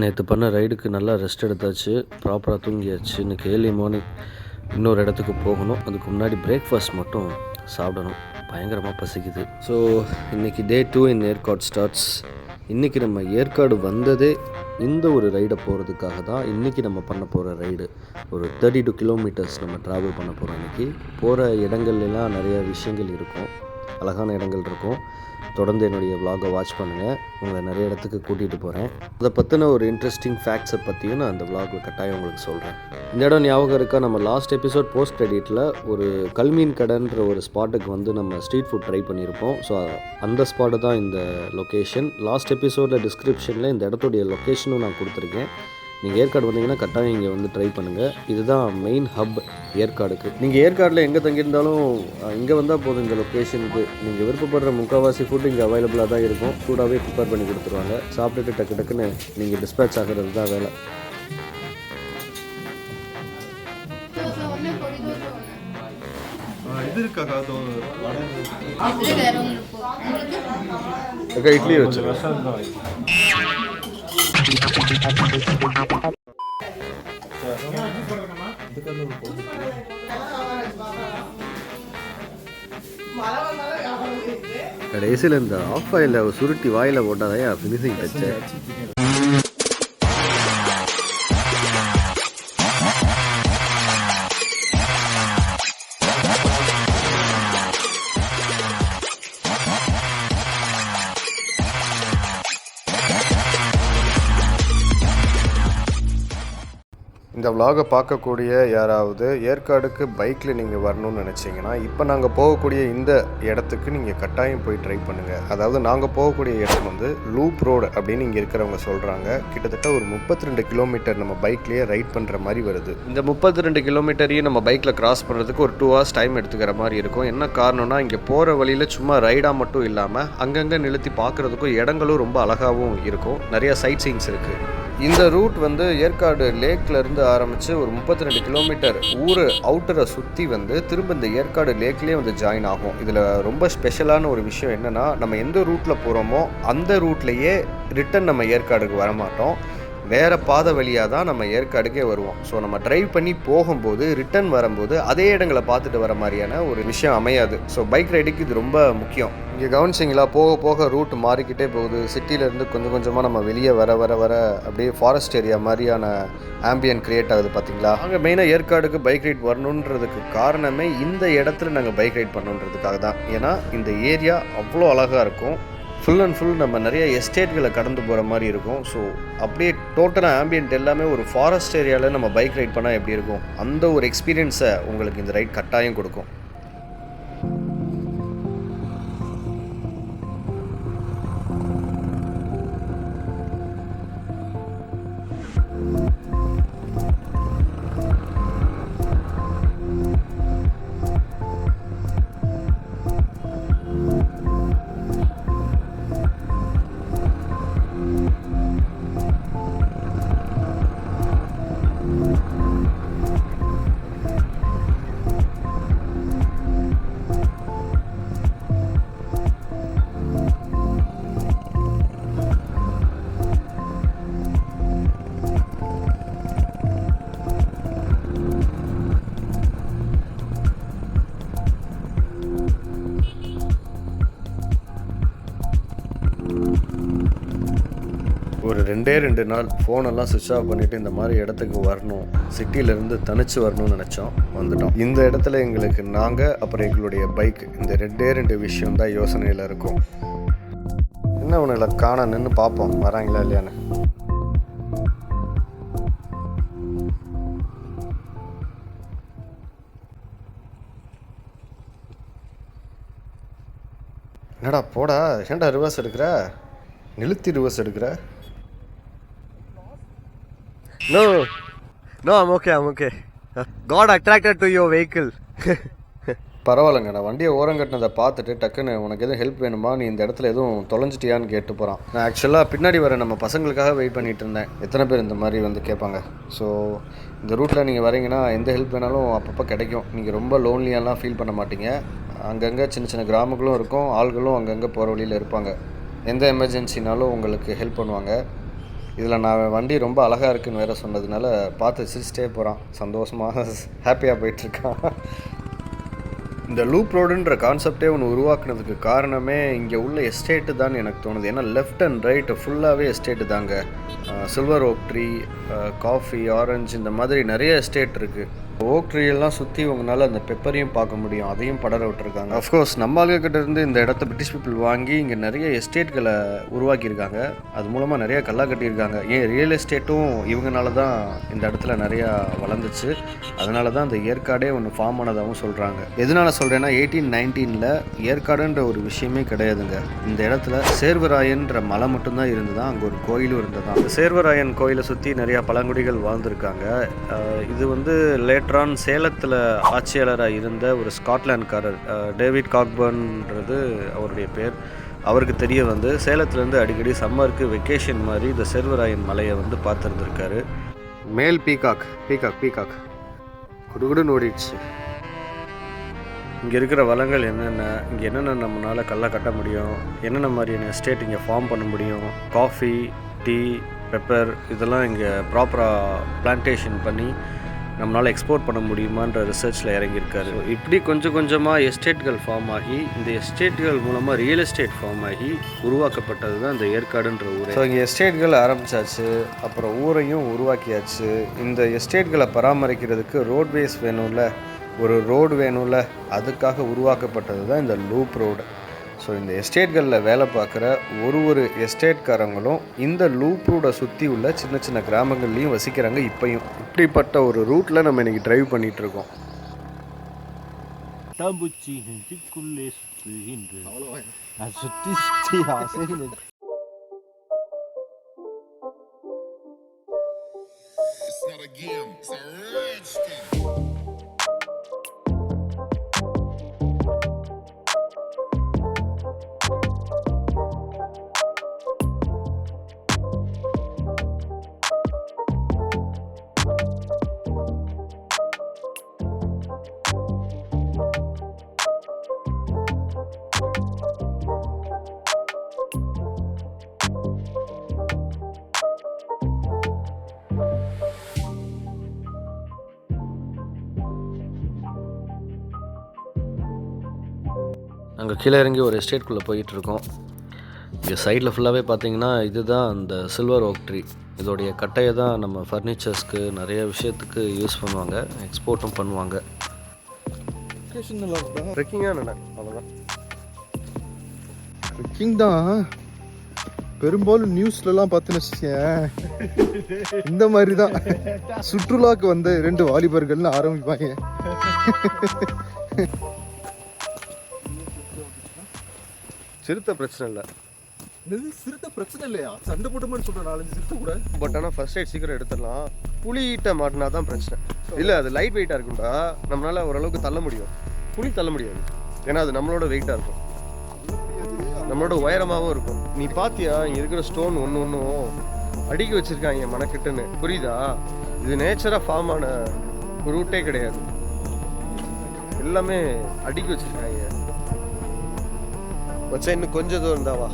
நேற்று பண்ண ரைடுக்கு நல்லா ரெஸ்ட் எடுத்தாச்சு, ப்ராப்பராக தூங்கியாச்சு. இன்றைக்கி ஏர்லி மார்னிங் இன்னொரு இடத்துக்கு போகணும். அதுக்கு முன்னாடி பிரேக்ஃபாஸ்ட் மட்டும் சாப்பிடணும். பயங்கரமாக பசிக்குது. ஸோ இன்றைக்கி டே 2 இன் ஏற்காடு ஸ்டார்ட்ஸ். இன்றைக்கி நம்ம ஏற்காடு வந்ததே இந்த ஒரு ரைடை போகிறதுக்காக தான். இன்றைக்கி நம்ம பண்ண போகிற ரைடு ஒரு 32 கிலோமீட்டர்ஸ் நம்ம ட்ராவல் பண்ண போகிறோம். இன்றைக்கி போகிற இடங்கள்லாம் நிறைய விஷயங்கள் இருக்கும், அழகான இடங்கள் இருக்கும். தொடர்ந்து என்னுடைய விலாகை வாட்ச் பண்ணுங்கள். உங்களை நிறைய இடத்துக்கு கூட்டிகிட்டு போகிறேன். அதை பற்றின ஒரு இன்ட்ரெஸ்டிங் ஃபேக்ட்ஸை பற்றியும் நான் அந்த விலாகில் கட்டாயம் உங்களுக்கு சொல்கிறேன். இந்த இடம் ஞாபகம் இருக்கா? நம்ம லாஸ்ட் எபிசோட் போஸ்ட் கிரெடிட்டில் ஒரு கல்மீன் கடைன்ற ஒரு ஸ்பாட்டுக்கு வந்து நம்ம ஸ்ட்ரீட் ஃபுட் ட்ரை பண்ணியிருப்போம். ஸோ அந்த ஸ்பாட்டு தான் இந்த லொக்கேஷன். லாஸ்ட் எபிசோடில் டிஸ்கிரிப்ஷனில் இந்த இடத்துடைய லொக்கேஷனும் நான் கொடுத்துருக்கேன். நீங்கள் ஏற்காடு வந்தீங்கன்னா கட்டாயம் இங்கே வந்து ட்ரை பண்ணுங்கள். இதுதான் மெயின் ஹப் ஏற்காடுக்கு. நீங்கள் ஏற்காடில் எங்கே தங்கியிருந்தாலும் இங்கே வந்தால் போதும். இந்த லொக்கேஷனுக்கு நீங்கள் விருப்பப்படுற முக்கால்வாசி ஃபுட்டு இங்கே அவைலபிளாக தான் இருக்கும். சூடாகவே ப்ரிப்பேர் பண்ணி கொடுத்துருவாங்க. சாப்பிட்டுட்டு டக்கு டக்குன்னு நீங்கள் டிஸ்பேச் ஆகிறது தான் வேலை. இட்லி வச்சு கடைசியில் இந்த ஆஃப் ஆயில சுருட்டி வாயில் போட்டாதான் ஃபினிஷிங் டச்சு. இந்த விலாகை பார்க்கக்கூடிய யாராவது ஏற்காடுக்கு பைக்கில் நீங்கள் வரணும்னு நினச்சிங்கன்னா இப்போ நாங்கள் போகக்கூடிய இந்த இடத்துக்கு நீங்கள் கட்டாயம் போய் ட்ரை பண்ணுங்கள். அதாவது நாங்கள் போகக்கூடிய இடம் வந்து லூப் ரோடு அப்படின்னு இங்கே இருக்கிறவங்க சொல்கிறாங்க. கிட்டத்தட்ட ஒரு 32 கிலோமீட்டர் நம்ம பைக்லேயே ரைட் பண்ணுற மாதிரி வருது. இந்த 32 கிலோமீட்டரையும் நம்ம பைக்கில் கிராஸ் பண்ணுறதுக்கு ஒரு 2 hours டைம் எடுத்துக்கிற மாதிரி இருக்கும். என்ன காரணம்னா இங்கே போகிற வழியில் சும்மா ரைடாக மட்டும் இல்லாமல் அங்கங்கே நிறுத்தி பார்க்குறதுக்கும் இடங்களும் ரொம்ப அழகாகவும் இருக்கும். நிறையா சைட் சீயிங்ஸ் இருக்குது. இந்த ரூட் வந்து ஏற்காடு லேக்லேருந்து ஆரம்பித்து ஒரு 32 கிலோமீட்டர் ஊர் அவுட்டரை சுற்றி வந்து திரும்ப இந்த ஏற்காடு லேக்லேயே வந்து ஜாயின் ஆகும். இதில் ரொம்ப ஸ்பெஷலான ஒரு விஷயம் என்னென்னா, நம்ம எந்த ரூட்டில் போகிறோமோ அந்த ரூட்லேயே ரிட்டன் நம்ம ஏற்காடுக்கு வரமாட்டோம். வேறு பாதை வழியாக தான் நம்ம ஏற்காடுக்கே வருவோம். ஸோ நம்ம ட்ரைவ் பண்ணி போகும்போது ரிட்டன் வரும்போது அதே இடங்களை பார்த்துட்டு வர மாதிரியான ஒரு விஷயம் அமையாது. ஸோ பைக் ரைடுக்கு இது ரொம்ப முக்கியம். இங்கே கவனிச்சிங்களா, போக போக ரூட் மாறிக்கிட்டே போகுது. சிட்டியிலேருந்து கொஞ்சம் கொஞ்சமாக நம்ம வெளியே வர வர வர அப்படியே ஃபாரஸ்ட் ஏரியா மாதிரியான ஆம்பியன் க்ரியேட் ஆகுது. பார்த்தீங்களா? நாங்கள் மெயினாக ஏற்காடுக்கு பைக் ரைட் வரணுன்றதுக்கு காரணமே இந்த இடத்துல நாங்கள் பைக் ரைட் பண்ணணுன்றதுக்காக தான். ஏன்னா இந்த ஏரியா அவ்வளோ அழகாக இருக்கும். ஃபுல் அண்ட் ஃபுல் நம்ம நிறைய எஸ்டேட்களை கடந்து போகிற மாதிரி இருக்கும். ஸோ அப்படியே டோட்டலாக ஆம்பியன்ட் எல்லாமே ஒரு ஃபாரஸ்ட் ஏரியாவில் நம்ம பைக் ரைட் பண்ணால் எப்படி இருக்கும், அந்த ஒரு எக்ஸ்பீரியன்ஸை உங்களுக்கு இந்த ரைட் கட்டாயம் கொடுக்கும். ஒரு 2 நாள் ஃபோனெல்லாம் சுவிட்ச் ஆஃப் பண்ணிவிட்டு இந்த மாதிரி இடத்துக்கு வரணும், சிட்டியிலேருந்து தனிச்சு வரணும்னு நினச்சோம். வந்துட்டோம். இந்த இடத்துல எங்களுக்கு நாங்கள் அப்புறம் எங்களுடைய பைக், இந்த 2 விஷயம் தான் யோசனையில் இருக்கும். என்ன ஒன்றும் காண நின்று பார்ப்போம் வராங்களா இல்லையான்னு. என்னடா போடா, ஏன்டா ரிவர்ஸ் எடுக்கிற, நிறுத்தி ரிவர்ஸ் எடுக்கிற? No, I'm okay. God attracted to your vehicle. பரவாயில்லைங்க, நான் வண்டியை ஓரம் கட்டினதை பார்த்துட்டு டக்குன்னு உனக்கு எதுவும் ஹெல்ப் வேணுமா, நீ இந்த இடத்துல எதுவும் தொலைஞ்சிட்டியான்னு கேட்டு போகிறான். நான் ஆக்சுவலாக பின்னாடி வர நம்ம பசங்களுக்காக வெயிட் பண்ணிகிட்டு இருந்தேன். எத்தனை பேர் இந்த மாதிரி வந்து கேட்பாங்க. ஸோ இந்த ரூட்டில் நீங்கள் வரீங்கன்னா எந்த ஹெல்ப் வேணாலும் அப்பப்போ கிடைக்கும். நீங்கள் ரொம்ப லோன்லியாலாம் ஃபீல் பண்ண மாட்டீங்க. அங்கங்கே சின்ன சின்ன கிராமங்களும் இருக்கும், ஆள்களும் அங்கங்கே போகிற வழியில் இருப்பாங்க. எந்த எமர்ஜென்சினாலும் உங்களுக்கு ஹெல்ப் பண்ணுவாங்க. இதில் நான் வண்டி ரொம்ப அழகாக இருக்குன்னு வேறு சொன்னதுனால பார்த்து சிரிச்சிட்டே போகிறான், சந்தோஷமாக ஹாப்பியாக போயிட்டுருக்கான். இந்த லூப் ரோடுன்ற கான்செப்டே ஒன்று உருவாக்குனதுக்கு காரணமே இங்கே உள்ள எஸ்டேட்டு தான் எனக்கு தோணுது. ஏன்னா லெஃப்ட் அண்ட் ரைட்டு ஃபுல்லாகவே எஸ்டேட்டு தாங்க. Silver okay tree, coffee, orange, இந்த மாதிரி நிறைய எஸ்டேட் இருக்குது. ஓக் ட்ரீ எல்லாம் சுற்றி உங்களால் அந்த பெப்பரையும் பார்க்க முடியும், அதையும் படர விட்டுருக்காங்க. அஃப்கோர்ஸ் நம்ம ஆளுகிட்ட இருந்து இந்த இடத்த பிரிட்டிஷ் பீப்புள் வாங்கி இங்கே நிறைய எஸ்டேட்களை உருவாக்கியிருக்காங்க. அது மூலமாக நிறைய கல்லா கட்டியிருக்காங்க. ஏன் ரியல் எஸ்டேட்டும் இவங்கனால தான் இந்த இடத்துல நிறையா வளர்ந்துச்சு. அதனால தான் இந்த ஏற்காடே ஒன்று ஃபார்ம் ஆனதாகவும் சொல்கிறாங்க. எதனால் சொல்கிறேன்னா 1819 ஏற்காடுன்ற ஒரு விஷயமே கிடையாதுங்க. இந்த இடத்துல சேர்வராயன்ற மலை மட்டும்தான் இருந்துதான், அங்கே ஒரு கோயிலும் இருந்ததான். அந்த சேர்வராயன் கோயிலை சுற்றி நிறையா பழங்குடிகள் வாழ்ந்துருக்காங்க. இது வந்து லேட்டரான் சேலத்தில் ஆட்சியாளராக இருந்த ஒரு ஸ்காட்லாண்ட்காரர் டேவிட் காக்பர்ன்றது அவருடைய பேர். அவருக்கு தெரிய வந்து சேலத்துலேருந்து அடிக்கடி சம்மருக்கு வெக்கேஷன் மாதிரி இந்த சேர்வராயன் மலையை வந்து பார்த்துருந்துருக்காரு. மேல் பீகாக் பீகாக் பீகாக் குடுகுடுன்னு ஓடிடுச்சு. இங்கே இருக்கிற வளங்கள் என்னென்ன, இங்கே என்னென்ன நம்மளால் கல்லை கட்ட முடியும், என்னென்ன மாதிரியான எஸ்டேட் இங்கே ஃபார்ம் பண்ண முடியும், காஃபி, டீ, பெப்பர் இதெல்லாம் இங்கே ப்ராப்பராக பிளான்டேஷன் பண்ணி நம்மளால் எக்ஸ்போர்ட் பண்ண முடியுமான்ற ரிசர்ச்சில் இறங்கியிருக்காரு. இப்படி கொஞ்சம் கொஞ்சமாக எஸ்டேட்கள் ஃபார்ம் ஆகி, இந்த எஸ்டேட்கள் மூலமாக ரியல் எஸ்டேட் ஃபார்ம் ஆகி உருவாக்கப்பட்டது தான் இந்த ஏற்காடுன்ற ஊர். ஸோ இங்கே எஸ்டேட்கள் ஆரம்பித்தாச்சு, அப்புறம் ஊரையும் உருவாக்கியாச்சு. இந்த எஸ்டேட்களை பராமரிக்கிறதுக்கு ரோட்வேஸ் வேணும்ல, ஒரு ரோடு வேணும்ல, அதுக்காக உருவாக்கப்பட்டது தான் இந்த லூப் ரோடு. ஸோ இந்த எஸ்டேட்களில் வேலை பார்க்குற ஒரு எஸ்டேட்காரங்களும் இந்த லூப் ரோடை சுற்றி உள்ள சின்ன சின்ன கிராமங்கள்லேயும் வசிக்கிறாங்க இப்பையும். இப்படிப்பட்ட ஒரு ரூட்டில் நம்ம இன்றைக்கி ட்ரைவ் பண்ணிகிட்ருக்கோம். அங்கே கீழே இறங்கி ஒரு எஸ்டேட்குள்ளே போயிட்டுருக்கோம். இங்கே சைடில் ஃபுல்லாகவே பார்த்தீங்கன்னா இதுதான் அந்த சில்வர் ஓக் ட்ரீ. இதோடைய கட்டையை தான் நம்ம ஃபர்னிச்சர்ஸ்க்கு நிறைய விஷயத்துக்கு யூஸ் பண்ணுவாங்க, எக்ஸ்போர்ட்டும் பண்ணுவாங்க. ட்ரெக்கிங்காக அவ்வளோதான். ட்ரெக்கிங் தான் பெரும்பாலும் நியூஸ்லலாம் பார்த்துன்னு இந்த மாதிரி தான் சுற்றுலாவுக்கு வந்த 2 வாலிபர்கள்னு ஆரம்பிப்பாங்க. சிறுத்தை பிரச்சனை இல்லை. சிறுத்தை பிரச்சனை இல்லையா? சண்டை போட்டோம்னு சொல்கிறேன் 4-5 சிறுத்தை கூட. பட் ஆனால் ஃபர்ஸ்ட் எய்ட் சீக்கிரம் எடுத்துடலாம். புளியிட்ட மாட்டினா தான் பிரச்சனை. இல்லை, அது லைட் வெயிட்டாக இருக்கும்டா, நம்மளால் ஓரளவுக்கு தள்ள முடியும். புளி தள்ள முடியாது, ஏன்னா அது நம்மளோட வெயிட்டாக இருக்கும், நம்மளோட உயரமாகவும் இருக்கும். நீ பார்த்தியா இங்கே இருக்கிற ஸ்டோன் ஒன்றும் அடுக்கி வச்சுருக்காங்க மனக்கிட்டுன்னு, புரியுதா? இது நேச்சராக ஃபார்ம் ஆன ரூட்டே கிடையாது, எல்லாமே அடுக்கி வச்சுருக்காங்க. வச்சா இன்னும் கொஞ்சம் தூரம் இருந்தாவா.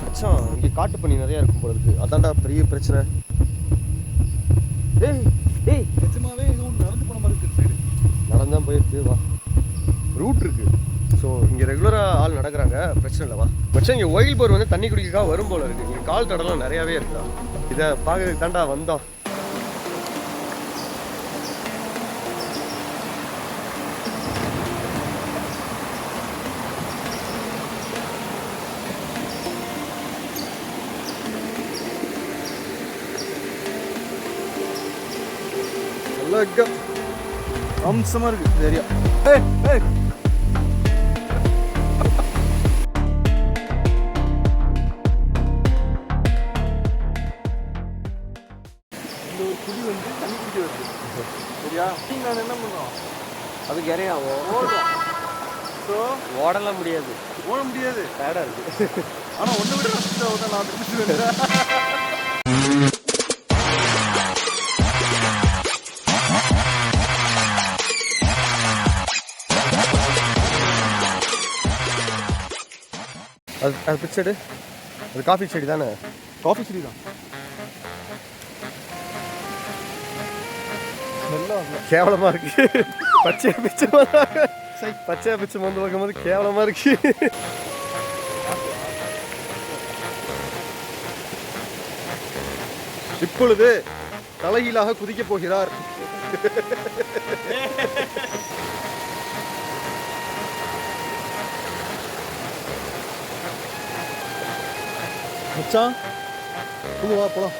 மச்சான் இங்கே காட்டு பண்ணி நிறையா இருக்கும் போல இருக்கு, அதான்டா பெரிய பிரச்சனை. ஏய் நிஜமாவே எதுவும் நடந்து போன மாதிரி இருக்கு. சைடு நடந்தான் போயிருக்கு, வா ரூட் இருக்கு. ஸோ இங்கே ரெகுலராக ஆள் நடக்கிறாங்க, பிரச்சனை இல்லை வா. மச்சான் இங்கே ஒயில் போர் வந்து தண்ணி குடிக்கிறதுக்காக வரும் போல இருக்கு. இங்கே கால் தடலாம் நிறையாவே இருக்கா, இதை பார்க்கறதுக்கு தாண்டா வந்தோம். நல்லா அம்சமாக இருக்குது ஏரியா. புலி வந்து தண்ணி குடிக்க வருது சரியா? நான் என்ன பண்ணுவோம், அதுக்கு இறையா ஓடுறோம். ஸோ ஓடலாம் முடியாது, ஓட முடியாது, டயர்டாக இருக்குது. ஆனால் ஒன்றை விட கஷ்டம் நான் திருப்பி அது பிச்சடு, அது காஃபி செடி தானே? காஃபி செடி தான். ஸ்மெல்லாம் வரல. கேவலமாக இருக்கு. பச்சையா பிச்சு பச்சையா பிச்சு வந்து பார்க்கும்போது கேவலமாக இருக்கு. இப்பொழுது தலைகீழாக குதிக்கப் போகிறார். மச்சான், வா போலாம்.